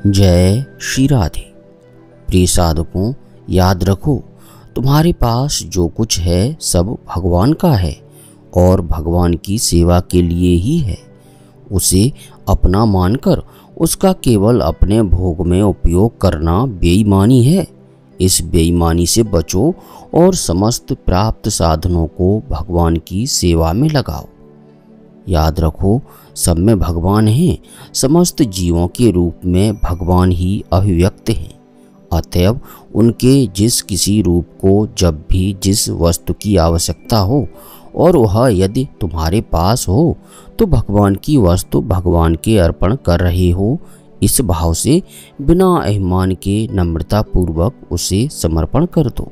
जय श्री राधे। प्रिय साधकों, याद रखो, तुम्हारे पास जो कुछ है सब भगवान का है और भगवान की सेवा के लिए ही है। उसे अपना मानकर उसका केवल अपने भोग में उपयोग करना बेईमानी है। इस बेईमानी से बचो और समस्त प्राप्त साधनों को भगवान की सेवा में लगाओ। याद रखो, सब में भगवान हैं। समस्त जीवों के रूप में भगवान ही अभिव्यक्त हैं। अतएव उनके जिस किसी रूप को जब भी जिस वस्तु की आवश्यकता हो और वह यदि तुम्हारे पास हो तो भगवान की वस्तु भगवान के अर्पण कर रहे हो, इस भाव से बिना अभिमान के नम्रता पूर्वक उसे समर्पण कर दो।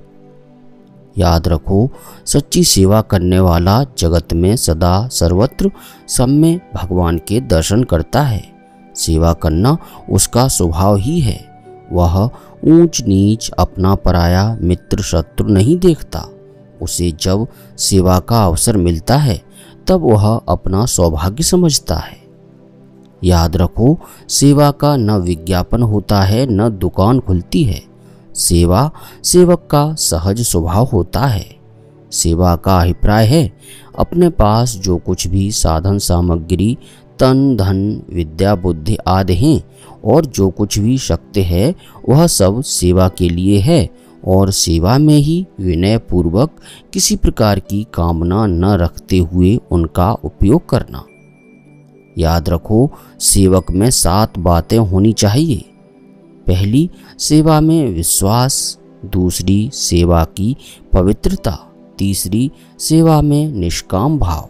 याद रखो, सच्ची सेवा करने वाला जगत में सदा सर्वत्र सब में भगवान के दर्शन करता है। सेवा करना उसका स्वभाव ही है। वह ऊंच नीच, अपना पराया, मित्र शत्रु नहीं देखता। उसे जब सेवा का अवसर मिलता है तब वह अपना सौभाग्य समझता है। याद रखो, सेवा का न विज्ञापन होता है न दुकान खुलती है। सेवा सेवक का सहज स्वभाव होता है। सेवा का अभिप्राय है अपने पास जो कुछ भी साधन सामग्री, तन धन, विद्या बुद्धि आदि हैं और जो कुछ भी शक्ति है वह सब सेवा के लिए है और सेवा में ही विनय पूर्वक किसी प्रकार की कामना न रखते हुए उनका उपयोग करना। याद रखो, सेवक में 7 बातें होनी चाहिए। पहली, सेवा में विश्वास। दूसरी, सेवा की पवित्रता। तीसरी, सेवा में निष्काम भाव।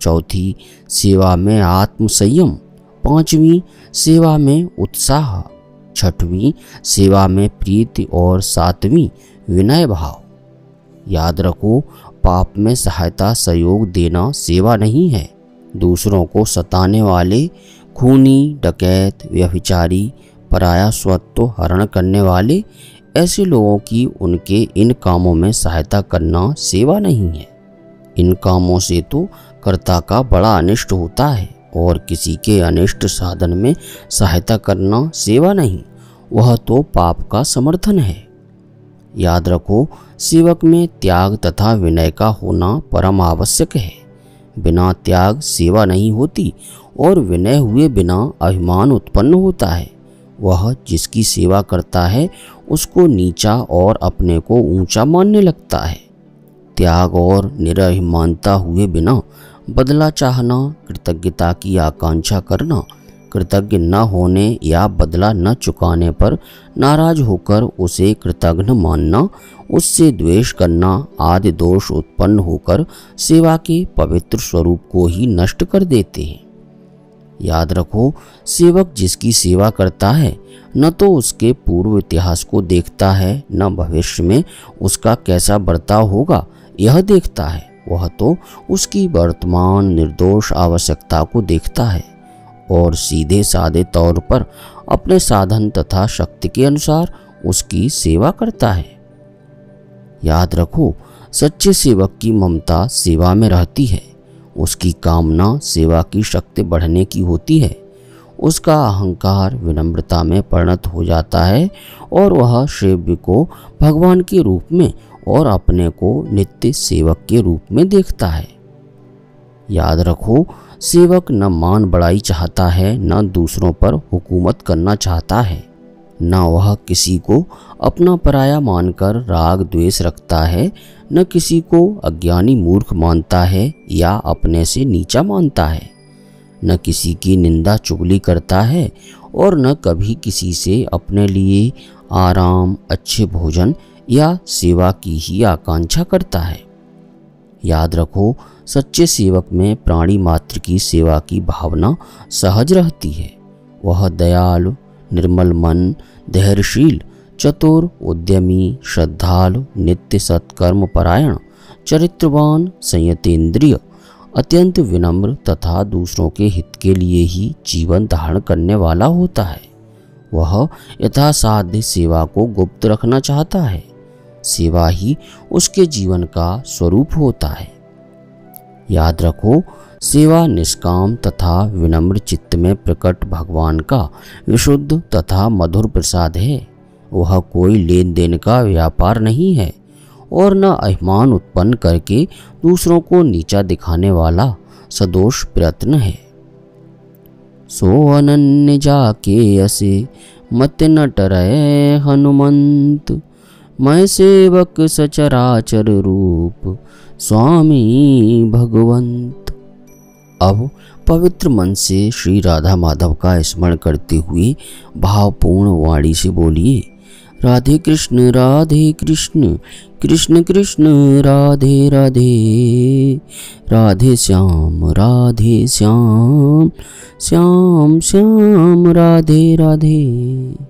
चौथी, सेवा में आत्मसंयम। पांचवी, सेवा में उत्साह। छठवीं, सेवा में प्रीति और सातवीं, विनय भाव। याद रखो, पाप में सहायता सहयोग देना सेवा नहीं है। दूसरों को सताने वाले, खूनी, डकैत, व्यभिचारी, पराया स्वत्व हरण करने वाले ऐसे लोगों की उनके इन कामों में सहायता करना सेवा नहीं है। इन कामों से तो कर्ता का बड़ा अनिष्ट होता है और किसी के अनिष्ट साधन में सहायता करना सेवा नहीं, वह तो पाप का समर्थन है। याद रखो, सेवक में त्याग तथा विनय का होना परम आवश्यक है। बिना त्याग सेवा नहीं होती और विनय हुए बिना अभिमान उत्पन्न होता है। वह जिसकी सेवा करता है उसको नीचा और अपने को ऊंचा मानने लगता है। त्याग और निरभिमानता हुए बिना बदला चाहना, कृतज्ञता की आकांक्षा करना, कृतज्ञ न होने या बदला न चुकाने पर नाराज होकर उसे कृतघ्न मानना, उससे द्वेष करना आदि दोष उत्पन्न होकर सेवा के पवित्र स्वरूप को ही नष्ट कर देते हैं। याद रखो, सेवक जिसकी सेवा करता है न तो उसके पूर्व इतिहास को देखता है न भविष्य में उसका कैसा बर्ताव होगा यह देखता है। वह तो उसकी वर्तमान निर्दोष आवश्यकता को देखता है और सीधे साधे तौर पर अपने साधन तथा शक्ति के अनुसार उसकी सेवा करता है। याद रखो, सच्चे सेवक की ममता सेवा में रहती है। उसकी कामना सेवा की शक्ति बढ़ने की होती है। उसका अहंकार विनम्रता में परिणत हो जाता है और वह सेव्य को भगवान के रूप में और अपने को नित्य सेवक के रूप में देखता है। याद रखो, सेवक न मान बढ़ाई चाहता है न दूसरों पर हुकूमत करना चाहता है। न वह किसी को अपना पराया मानकर राग द्वेष रखता है, न किसी को अज्ञानी मूर्ख मानता है या अपने से नीचा मानता है। न किसी की निंदा चुगली करता है और न कभी किसी से अपने लिए आराम, अच्छे भोजन या सेवा की ही आकांक्षा करता है। याद रखो, सच्चे सेवक में प्राणी मात्र की सेवा की भावना सहज रहती है। वह दयालु, निर्मल मन, धैर्यशील, चतुर, उद्यमी, श्रद्धालु, नित्य सत्कर्म परायण, चरित्रवान, संयतेंद्रिय, अत्यंत विनम्र तथा दूसरों के हित के लिए ही जीवन धारण करने वाला होता है। वह यथासाध्य सेवा को गुप्त रखना चाहता है। सेवा ही उसके जीवन का स्वरूप होता है। याद रखो, सेवा निष्काम तथा विनम्र चित्त में प्रकट भगवान का विशुद्ध तथा मधुर प्रसाद है। वह कोई लेन देन का व्यापार नहीं है और न अभिमान उत्पन्न करके दूसरों को नीचा दिखाने वाला सदोष प्रयत्न है। सो अनन्य जाके असे मत न टरय हनुमंत, मैं सेवक सचराचर रूप स्वामी भगवंत। अब पवित्र मन से श्री राधा माधव का स्मरण करते हुए भावपूर्ण वाणी से बोलिए, राधे कृष्ण कृष्ण कृष्ण राधे राधे, राधे श्याम श्याम श्याम राधे राधे।